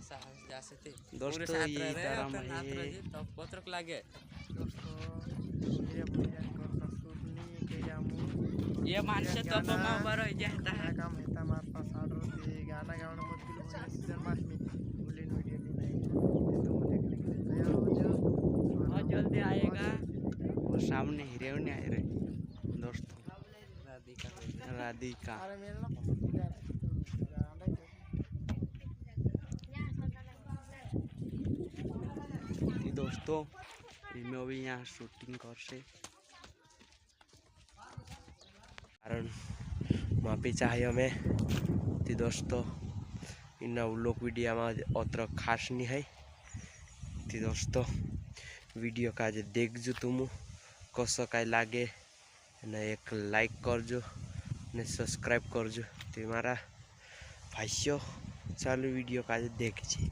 साहस जासे थे दोस्तों ये गरम है तो पत्रक लागे दोस्तों ये मानसे तो बमा बरो जाता है काम हेता मार पास ऑर्डर ते गाना गाना मुश्किल हो गया सीजन मास में बुलेट वीडियो भी नहीं तो देखने के लिए तैयार हो जाओ बहुत जल्दी आएगा। वो सामने हीरे नहीं आए रहे दोस्तों राधिका राधिका अरे मेरे ना पसंदीदा गाना थी दोस्तों इनमें भी यहाँ शूटिंग कर से कारण मापी चाहिए हमें थी दोस्तों इन व्लॉग वीडियो में अत्र खास नहीं है थी दोस्तों वीडियो का आज देखजो तुम कसो काय लागे ने एक लाइक करजो ने सब्सक्राइब करजो ते मारा भाष्यो चालू वीडियो का आज देखजे।